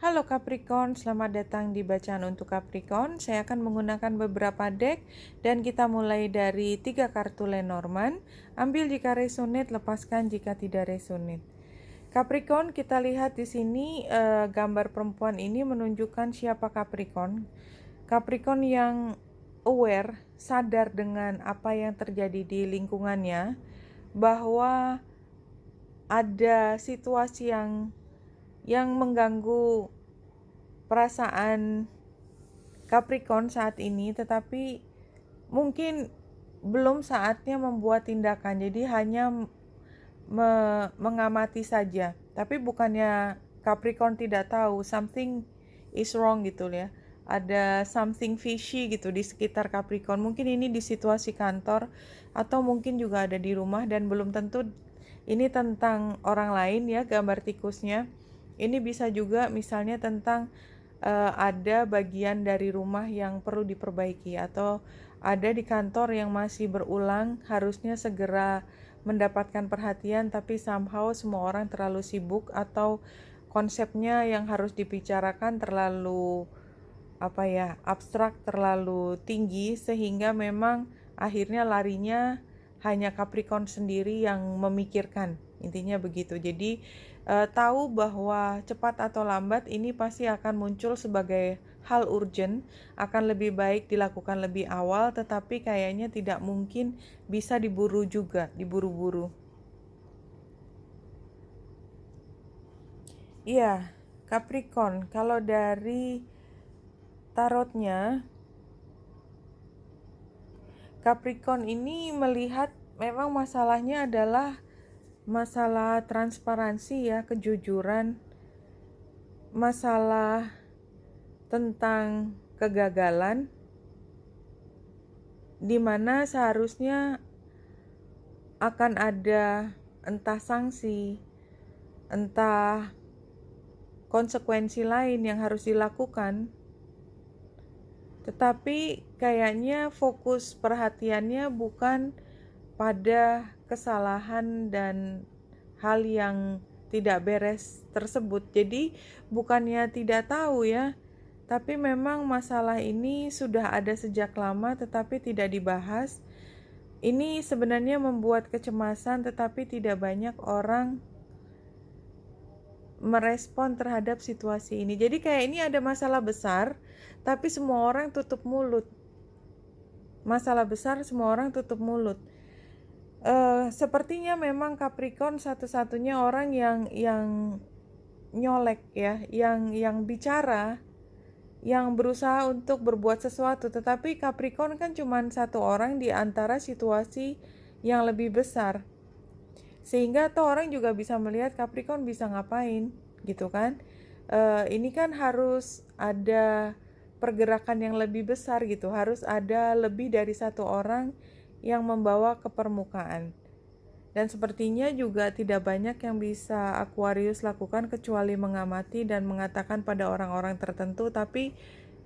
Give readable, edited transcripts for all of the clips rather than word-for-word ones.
Halo Capricorn, selamat datang di Bacaan untuk Capricorn. Saya akan menggunakan beberapa deck dan kita mulai dari 3 kartu Lenormand. Ambil jika resonate, lepaskan jika tidak resonate. Capricorn, kita lihat di sini gambar perempuan ini menunjukkan siapa Capricorn. Capricorn yang aware, sadar dengan apa yang terjadi di lingkungannya, bahwa ada situasi yang mengganggu perasaan Capricorn saat ini, tetapi mungkin belum saatnya membuat tindakan. Jadi hanya mengamati saja. Tapi bukannya Capricorn tidak tahu something is wrong gitu ya. Ada something fishy gitu di sekitar Capricorn. Mungkin ini di situasi kantor atau mungkin juga ada di rumah dan belum tentu ini tentang orang lain ya, gambar tikusnya. Ini bisa juga misalnya tentang ada bagian dari rumah yang perlu diperbaiki atau ada di kantor yang masih berulang, harusnya segera mendapatkan perhatian tapi somehow semua orang terlalu sibuk atau konsepnya yang harus dibicarakan terlalu abstrak, terlalu tinggi sehingga memang akhirnya larinya hanya Capricorn sendiri yang memikirkan. Intinya begitu. Jadi tahu bahwa cepat atau lambat ini pasti akan muncul sebagai hal urgent, akan lebih baik dilakukan lebih awal, tetapi kayaknya tidak mungkin bisa diburu juga, diburu-buru. Iya, Capricorn, kalau dari tarotnya, Capricorn ini melihat memang masalahnya adalah masalah transparansi ya, kejujuran, masalah tentang kegagalan, di mana seharusnya akan ada entah sanksi, entah konsekuensi lain yang harus dilakukan, tetapi kayaknya fokus perhatiannya bukan pada kesalahan dan hal yang tidak beres tersebut. Jadi bukannya tidak tahu ya, tapi memang masalah ini sudah ada sejak lama tetapi tidak dibahas. Ini sebenarnya membuat kecemasan, tetapi tidak banyak orang merespon terhadap situasi ini. Jadi kayak ini ada masalah besar, tapi semua orang tutup mulut. Masalah besar, semua orang tutup mulut. Sepertinya memang Capricorn satu-satunya orang yang nyolek ya, yang bicara, yang berusaha untuk berbuat sesuatu. Tetapi Capricorn kan cuma satu orang di antara situasi yang lebih besar, sehingga tuh orang juga bisa melihat Capricorn bisa ngapain gitu kan. Ini kan harus ada pergerakan yang lebih besar gitu, harus ada lebih dari satu orang yang membawa ke permukaan. Dan sepertinya juga tidak banyak yang bisa Aquarius lakukan kecuali mengamati dan mengatakan pada orang-orang tertentu. Tapi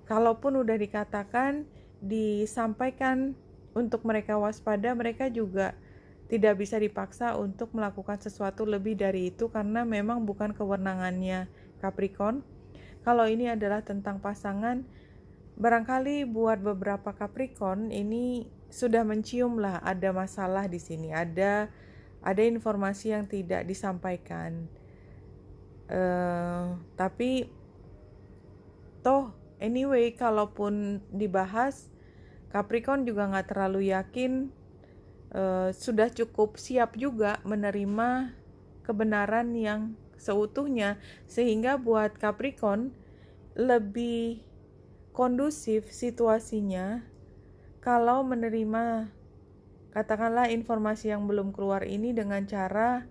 kalaupun udah dikatakan, disampaikan untuk mereka waspada, mereka juga tidak bisa dipaksa untuk melakukan sesuatu lebih dari itu karena memang bukan kewenangannya Capricorn. Kalau ini adalah tentang pasangan, barangkali buat beberapa Capricorn ini sudah mencium lah ada masalah di sini, ada informasi yang tidak disampaikan. Tapi toh anyway, kalaupun dibahas, Capricorn juga nggak terlalu yakin sudah cukup siap juga menerima kebenaran yang seutuhnya, sehingga buat Capricorn lebih kondusif situasinya kalau menerima katakanlah informasi yang belum keluar ini dengan cara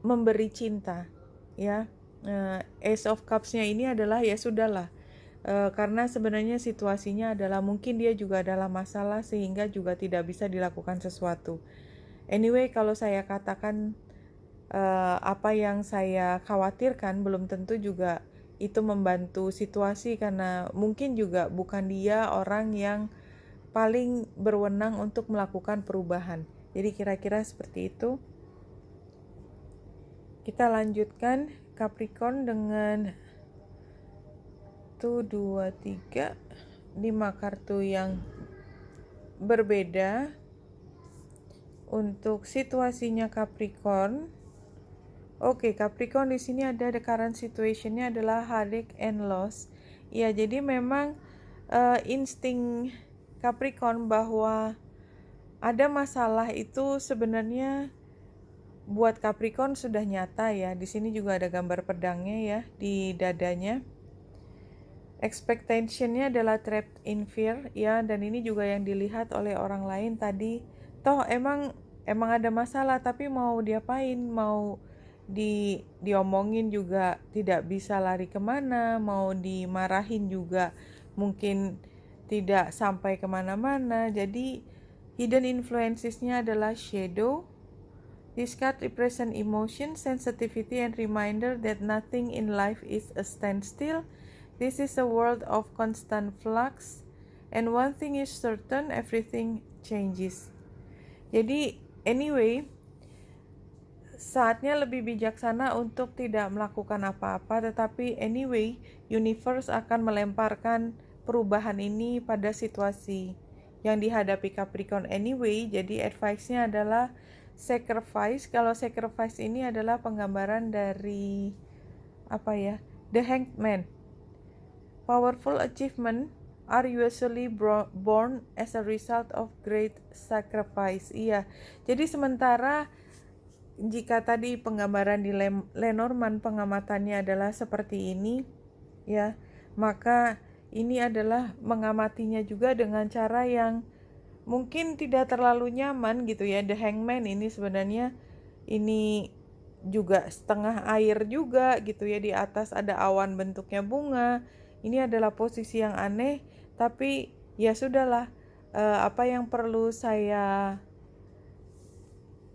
memberi cinta ya. Ace of Cups-nya ini adalah ya sudahlah, karena sebenarnya situasinya adalah mungkin dia juga adalah masalah sehingga juga tidak bisa dilakukan sesuatu. Anyway, kalau saya katakan apa yang saya khawatirkan, belum tentu juga itu membantu situasi karena mungkin juga bukan dia orang yang paling berwenang untuk melakukan perubahan. Jadi kira-kira seperti itu. Kita lanjutkan Capricorn dengan 1, 2, 3, 5 kartu yang berbeda untuk situasinya Capricorn. Oke, Capricorn di sini ada the current situationnya adalah heartache and loss. Ya, jadi memang insting Capricorn bahwa ada masalah itu sebenarnya buat Capricorn sudah nyata ya. Di sini juga ada gambar pedangnya ya di dadanya. Expectation-nya adalah trapped in fear ya, dan ini juga yang dilihat oleh orang lain tadi. Toh emang ada masalah, tapi mau diapain, mau diomongin juga tidak bisa lari kemana, mau dimarahin juga mungkin tidak sampai kemana-mana. Jadi hidden influences-nya adalah shadow. This card represent emotion, sensitivity, and reminder that nothing in life is a standstill. This is a world of constant flux, and one thing is certain, everything changes. Jadi, anyway, saatnya lebih bijaksana untuk tidak melakukan apa-apa, tetapi anyway, universe akan melemparkan perubahan ini pada situasi yang dihadapi Capricorn anyway. Jadi advice-nya adalah sacrifice. Kalau sacrifice ini adalah penggambaran dari The Hanged Man. Powerful achievement are usually born as a result of great sacrifice. Iya, jadi sementara jika tadi penggambaran di Lenormand pengamatannya adalah seperti ini, ya, maka ini adalah mengamatinya juga dengan cara yang mungkin tidak terlalu nyaman gitu ya. The Hangman ini sebenarnya ini juga setengah air juga gitu ya, di atas ada awan bentuknya bunga. Ini adalah posisi yang aneh, tapi ya sudahlah, apa yang perlu saya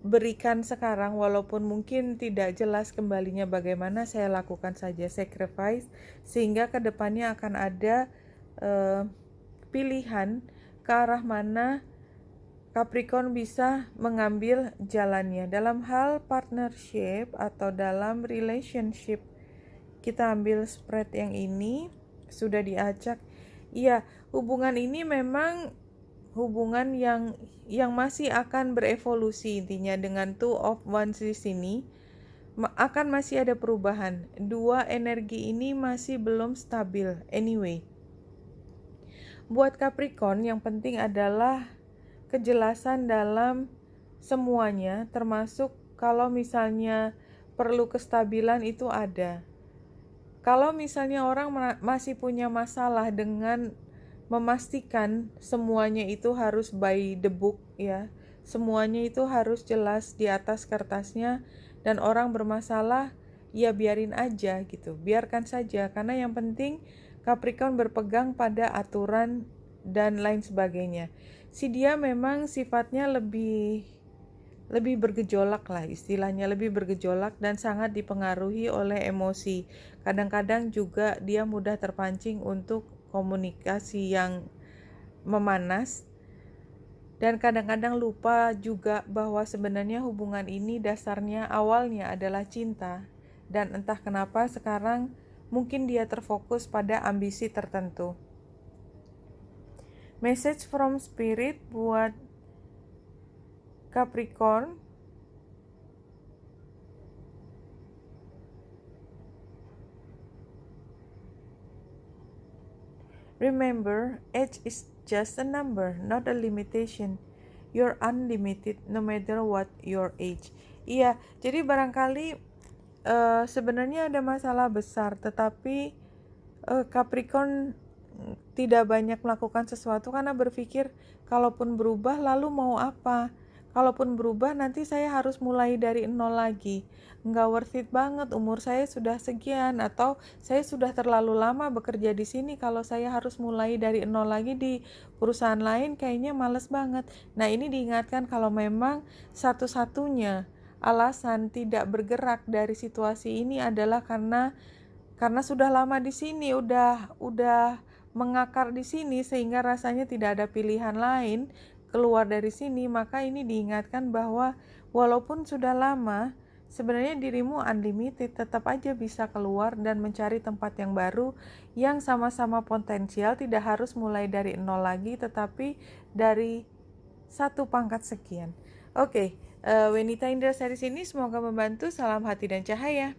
berikan sekarang, walaupun mungkin tidak jelas kembalinya bagaimana, saya lakukan saja sacrifice, sehingga kedepannya akan ada pilihan ke arah mana Capricorn bisa mengambil jalannya. Dalam hal partnership atau dalam relationship, kita ambil spread yang ini, sudah diacak. Iya, hubungan ini memang hubungan yang masih akan berevolusi intinya. Dengan Two of Wands di sini akan masih ada perubahan. Dua energi ini masih belum stabil anyway. Buat Capricorn yang penting adalah kejelasan dalam semuanya, termasuk kalau misalnya perlu kestabilan itu ada. Kalau misalnya orang masih punya masalah dengan memastikan semuanya itu harus by the book ya, semuanya itu harus jelas di atas kertasnya, dan orang bermasalah, ya biarin aja gitu, biarkan saja, karena yang penting Capricorn berpegang pada aturan dan lain sebagainya. Si dia memang sifatnya lebih bergejolak lah, istilahnya lebih bergejolak dan sangat dipengaruhi oleh emosi. Kadang-kadang juga dia mudah terpancing untuk komunikasi yang memanas, dan kadang-kadang lupa juga bahwa sebenarnya hubungan ini dasarnya awalnya adalah cinta, dan entah kenapa sekarang mungkin dia terfokus pada ambisi tertentu. Message from Spirit buat Capricorn. Remember, age is just a number, not a limitation. You're unlimited no matter what your age. Iya, jadi barangkali sebenarnya ada masalah besar, tetapi Capricorn tidak banyak melakukan sesuatu karena berpikir kalaupun berubah lalu mau apa? Kalaupun berubah nanti saya harus mulai dari nol lagi. Nggak worth it banget, umur saya sudah sekian, atau saya sudah terlalu lama bekerja di sini, kalau saya harus mulai dari nol lagi di perusahaan lain kayaknya males banget. Nah, ini diingatkan kalau memang satu-satunya alasan tidak bergerak dari situasi ini adalah karena sudah lama di sini, udah mengakar di sini sehingga rasanya tidak ada pilihan lain keluar dari sini. Maka ini diingatkan bahwa walaupun sudah lama, sebenarnya dirimu unlimited, tetap aja bisa keluar dan mencari tempat yang baru yang sama-sama potensial, tidak harus mulai dari nol lagi, tetapi dari satu pangkat sekian. Oke, Wenita Indra series ini semoga membantu. Salam hati dan cahaya.